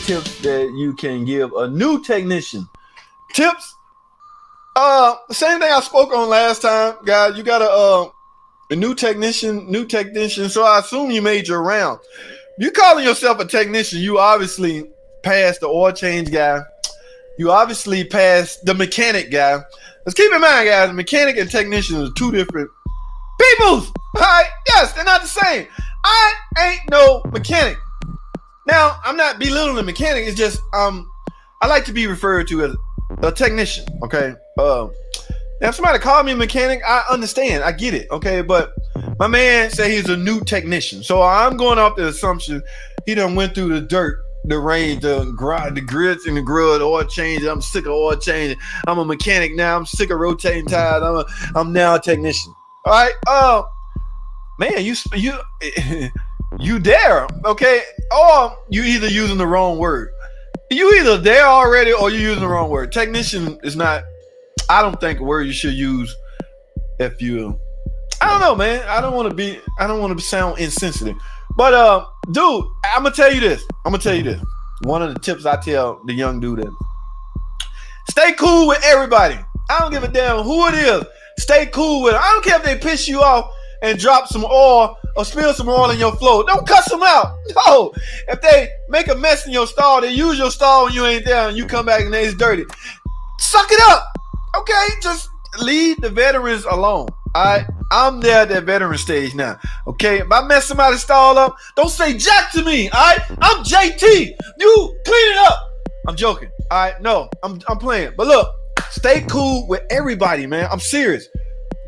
tips that you can give a new technician. Tips. Same thing I spoke on last time, guys. You got a new technician. So I assume you made your round. You calling yourself a technician, you obviously passed the oil change guy. You obviously passed the mechanic guy. Let's keep in mind, guys, mechanic and technician are two different peoples. All right? Yes, they're not the same. I ain't no mechanic. Now, I'm not belittling the mechanic. It's just I like to be referred to as a technician. Okay. Now, if somebody called me a mechanic, I understand. I get it. Okay, but my man said he's a new technician, so I'm going off the assumption he done went through the dirt, the rain, the grits and the grud, oil change. I'm sick of oil changing. I'm a mechanic now. I'm sick of rotating tires. I'm now a technician. All right. Man, you there? Okay. Or you either using the wrong word. You either there already or you using the wrong word. Technician is not. I don't think a word you should use if you. I don't know, man. I don't want to sound insensitive. But dude, I'm gonna tell you this. One of the tips I tell the young dude is stay cool with everybody. I don't give a damn who it is. Stay cool with them. I don't care if they piss you off and drop some oil or spill some oil in your floor. Don't cuss them out. No. If they make a mess in your stall, they use your stall when you ain't there and you come back and it's dirty. Suck it up. Okay, just leave the veterans alone. All right, I'm there at that veteran stage now. Okay, if I mess somebody's stall up, don't say Jack to me. All right, I'm JT. You clean it up. I'm joking. All right, no, I'm playing. But look, stay cool with everybody, man. I'm serious.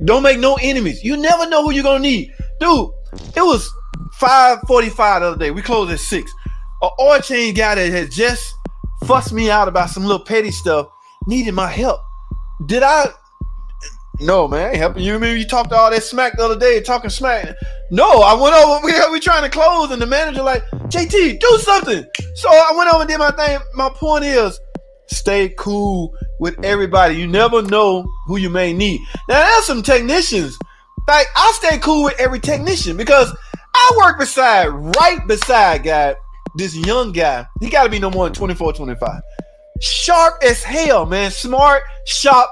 Don't make no enemies. You never know who you're gonna need, dude. It was 5:45 the other day. We closed at 6. An oil change guy that had just fussed me out about some little petty stuff needed my help. Did I? No, man, I ain't helping you. Remember you talked all that smack the other day, talking smack. No, I went over. We trying to close, and the manager like, JT, do something. So I went over and did my thing. My point is, stay cool with everybody. You never know who you may need. Now, there's some technicians. Like, I stay cool with every technician because I work right beside guy, this young guy. He got to be no more than 24, 25. Sharp as hell, man. Smart, sharp,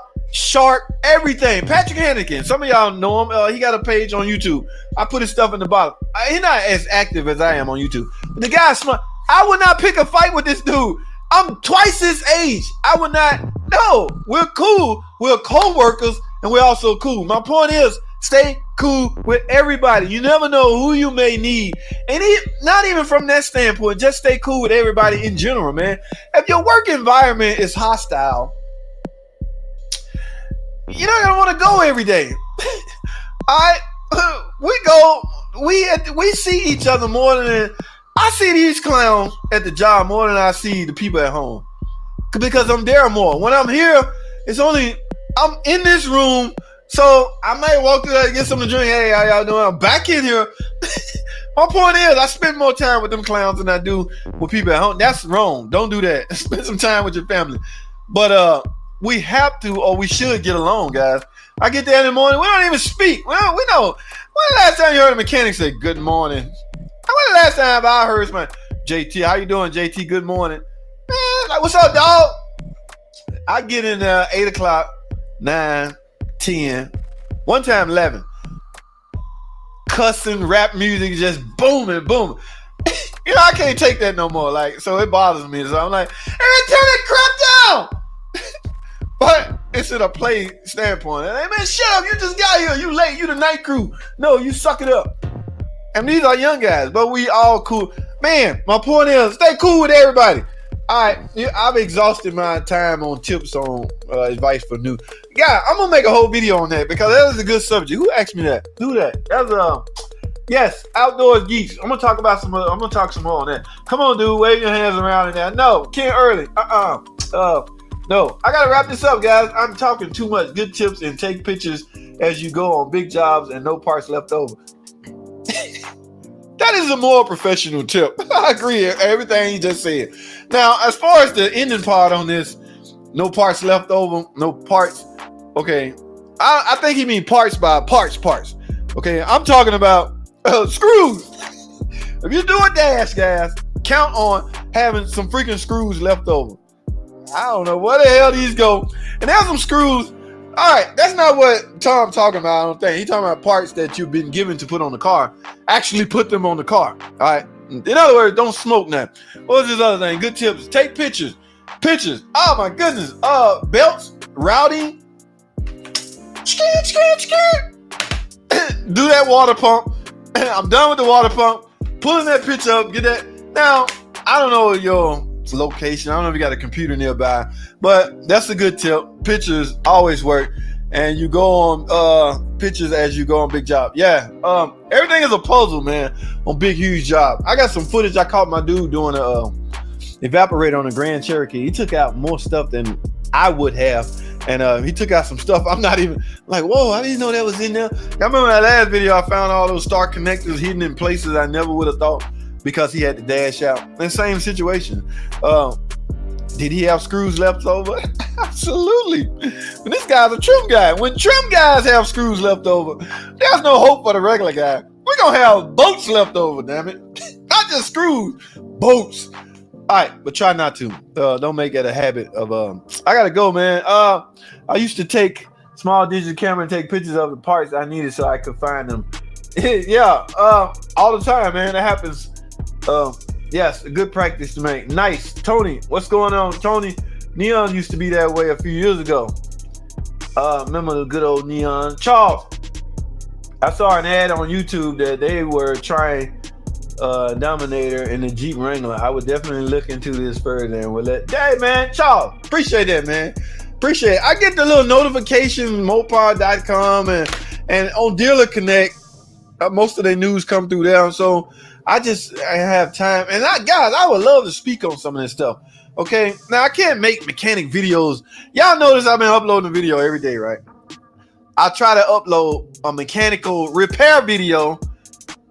everything. Patrick Hannigan. Some of y'all know him. He got a page on YouTube. I put his stuff in the bottom. He's not as active as I am on YouTube. But the guy's smart. I would not pick a fight with this dude. I'm twice his age. I would not. No, we're cool. We're co-workers, and we're also cool. My point is, stay cool with everybody. You never know who you may need. And not even from that standpoint, just stay cool with everybody in general, man. If your work environment is hostile, you're not gonna want to go every day. We see each other more than I see these clowns at the job more than I see the people at home. Because I'm there more. When I'm here, I'm in this room, so I might walk through there and get something to drink. Hey, how y'all doing? I'm back in here. My point is, I spend more time with them clowns than I do with people at home. That's wrong. Don't do that. Spend some time with your family. But we have to, or we should get along, guys. I get there in the morning. We don't even speak. We know. When the last time you heard a mechanic say good morning? When the last time I heard my JT, how you doing, JT? Good morning. Man, like, what's up, dog? I get in there 8 o'clock, 9, 10, one time 11. Cussing, rap music, just booming. You know, I can't take that no more. Like, so it bothers me. So I'm like, hey, turn that crap down. But it's in a play standpoint. Hey, man, shut up. You just got here. You late. You the night crew. No, you suck it up. And these are young guys, but we all cool. Man, my point is, stay cool with everybody. All right, I've exhausted my time on tips on advice for new. Yeah, I'm gonna make a whole video on that because that is a good subject. Who asked me that? Who that? That's yes, outdoors geeks. I'm gonna talk some more on that. Come on, dude, wave your hands around in there. No, Ken Early. No. I gotta wrap this up, guys. I'm talking too much. Good tips and take pictures as you go on big jobs and no parts left over. That is a more professional tip. I agree with everything you just said. Now, as far as the ending part on this, no parts left over, no parts. Okay, I think he means parts by parts. Okay, I'm talking about screws. If you do a dash, guys, count on having some freaking screws left over. I don't know where the hell these go. And there's some screws. All right, that's not what Tom's talking about, I don't think. He's talking about parts that you've been given to put on the car. Actually put them on the car, all right? In other words, don't smoke now. What was this other thing? Good tips. Take pictures. Pictures. Oh, my goodness. Belts, routing. Do that water pump. I'm done with the water pump. Pulling that picture up. Get that. Now, I don't know your location. I don't know if you got a computer nearby, but that's a good tip. Pictures always work, and you go on pictures as you go on big job. Yeah, everything is a puzzle, man, on big huge job. I got some footage. I caught my dude doing a evaporator on a Grand Cherokee. He took out more stuff than I would have, and he took out some stuff I'm not even like, whoa, I didn't know that was in there. I remember that last video, I found all those star connectors hidden in places I never would have thought, because he had to dash out. And same situation. Did he have screws left over? Absolutely. But this guy's a trim guy. When trim guys have screws left over, there's no hope for the regular guy. We're going to have bolts left over, damn it. Not just screws, bolts. All right, but try not to. Don't make that a habit of, I got to go, man. I used to take small digital camera and take pictures of the parts I needed so I could find them. Yeah, all the time, man. It happens. Yes, a good practice to make. Nice. Tony, what's going on, Tony? Neon used to be that way a few years ago. Remember the good old Neon? Charles, I saw an ad on YouTube that they were trying Dominator in the Jeep Wrangler. I would definitely look into this further and we'll let. Hey, man, Charles, appreciate that, man. Appreciate it. I get the little notifications, Mopar.com and on Dealer Connect. Most of their news come through there, so I have time. And guys, I would love to speak on some of this stuff. Okay, now I can't make mechanic videos. Y'all notice I've been uploading a video every day, right? I try to upload a mechanical repair video.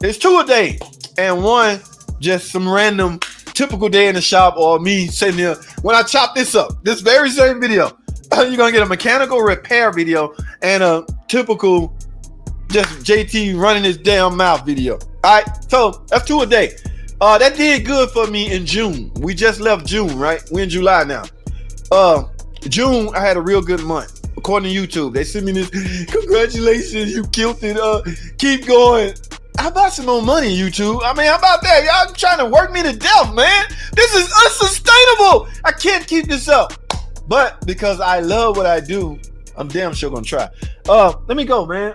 It's 2 a day, and one just some random typical day in the shop, or me sitting here when I chop this up. This very same video, you're gonna get a mechanical repair video and a typical just JT running his damn mouth video. All right, so that's 2 a day. That did good for me in June. We just left June, right? We're in July now. June, I had a real good month. According to YouTube, they sent me this, congratulations, you killed it. Keep going. How about some more money, YouTube? I mean, how about that? Y'all trying to work me to death, man. This is unsustainable. I can't keep this up. But because I love what I do, I'm damn sure gonna try. Let me go, man.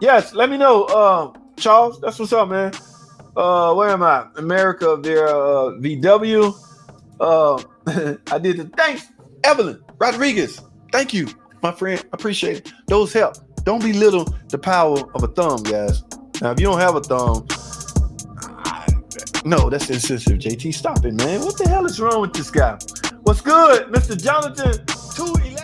Yes, let me know, Charles. That's what's up, man. Where am I? America, there, VW. I did the thanks, Evelyn Rodriguez. Thank you, my friend. I appreciate it. Those help. Don't belittle the power of a thumb, guys. Now, if you don't have a thumb, no, that's insensitive, JT. Stop it, man. What the hell is wrong with this guy? What's good, Mr. Jonathan? 211.